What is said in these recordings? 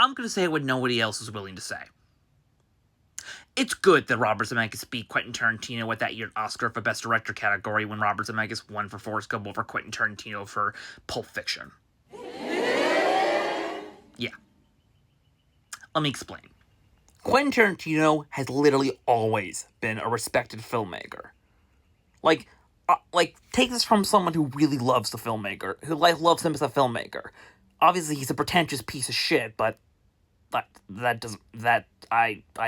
I'm going to say what nobody else is willing to say. It's good that Robert Zemeckis beat Quentin Tarantino at that year's Oscar for Best Director category when Robert Zemeckis won for Forrest Gump over Quentin Tarantino for Pulp Fiction. Yeah. Let me explain. Quentin Tarantino has literally always been a respected filmmaker. Like, take this from someone who really loves the filmmaker, who loves him as a filmmaker. Obviously, he's a pretentious piece of shit, but I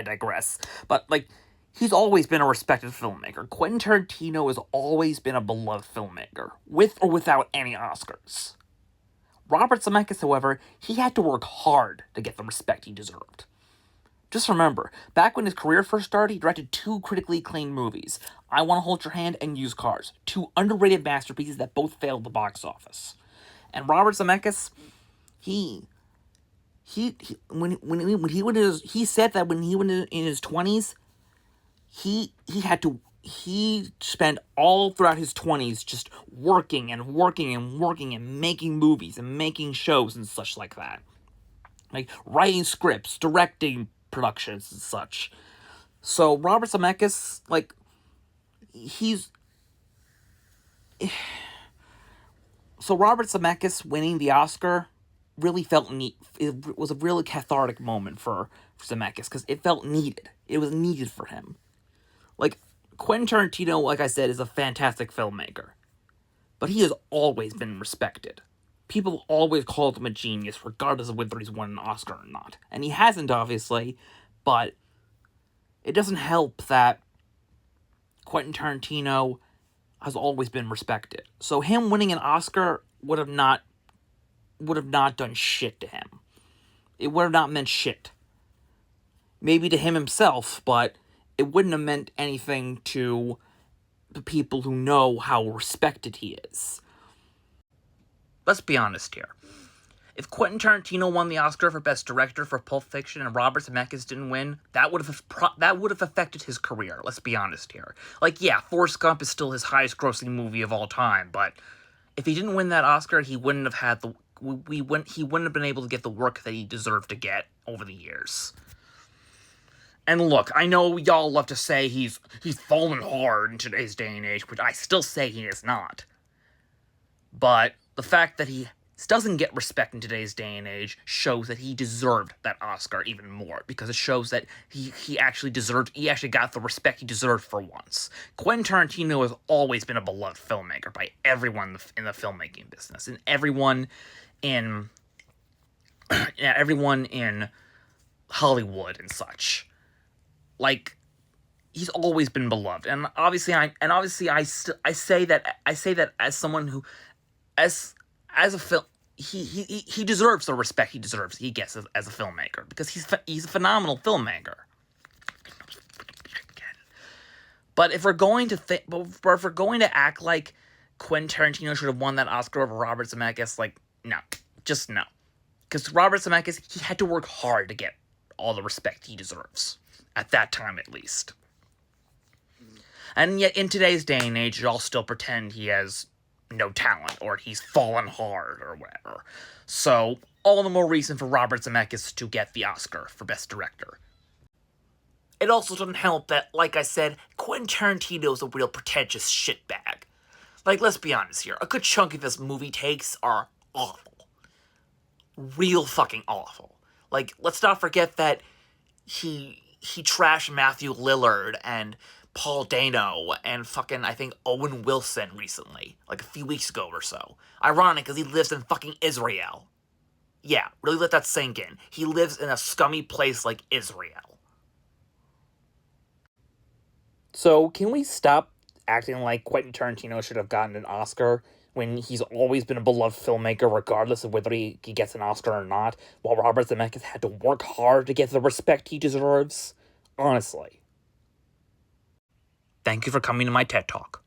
digress. But, he's always been a respected filmmaker. Quentin Tarantino has always been a beloved filmmaker, with or without any Oscars. Robert Zemeckis, however, he had to work hard to get the respect he deserved. Just remember, back when his career first started, he directed 2 critically acclaimed movies, I Want to Hold Your Hand and Used Cars, 2 underrated masterpieces that both failed the box office. And Robert Zemeckis, he said that when he went in his 20s, he spent all throughout his 20s just working and making movies and making shows and such like that. Like, writing scripts, directing productions and such. So, Robert Zemeckis, Robert Zemeckis winning the Oscar really felt neat. It was a really cathartic moment for Zemeckis, because it felt needed. It was needed for him. Quentin Tarantino, like I said, is a fantastic filmmaker. But he has always been respected. People always called him a genius, regardless of whether he's won an Oscar or not. And he hasn't, obviously, but it doesn't help that Quentin Tarantino has always been respected. So him winning an Oscar would have not done shit to him. It would have not meant shit. Maybe to him himself, but it wouldn't have meant anything to the people who know how respected he is. Let's be honest here. If Quentin Tarantino won the Oscar for Best Director for Pulp Fiction and Robert Zemeckis didn't win, that would have affected his career. Let's be honest here. Forrest Gump is still his highest-grossing movie of all time, but if he didn't win that Oscar, he wouldn't have had he wouldn't have been able to get the work that he deserved to get over the years. And look, I know y'all love to say he's fallen hard in today's day and age, which I still say he is not. But the fact that he doesn't get respect in today's day and age shows that he deserved that Oscar even more, because it shows that he actually got the respect he deserved for once. Quentin Tarantino has always been a beloved filmmaker by everyone in the filmmaking business, and everyone in Hollywood and such. He's always been beloved, and obviously I say that as someone who, as a film, he deserves the respect he gets as a filmmaker, because he's a phenomenal filmmaker. But if we're going to act like Quentin Tarantino should have won that Oscar over Robert Zemeckis, no, just no, because Robert Zemeckis, he had to work hard to get all the respect he deserves. At that time, at least. And yet, in today's day and age, y'all still pretend he has no talent, or he's fallen hard, or whatever. So, all the more reason for Robert Zemeckis to get the Oscar for Best Director. It also doesn't help that, like I said, Quentin Tarantino's a real pretentious shitbag. Let's be honest here, a good chunk of his movie takes are awful. Real fucking awful. Let's not forget that he trashed Matthew Lillard and Paul Dano and fucking, I think, Owen Wilson recently. A few weeks ago or so. Ironic, because he lives in fucking Israel. Yeah, really let that sink in. He lives in a scummy place like Israel. So, can we stop acting like Quentin Tarantino should have gotten an Oscar when he's always been a beloved filmmaker, regardless of whether he gets an Oscar or not, while Robert Zemeckis had to work hard to get the respect he deserves? Honestly. Thank you for coming to my TED Talk.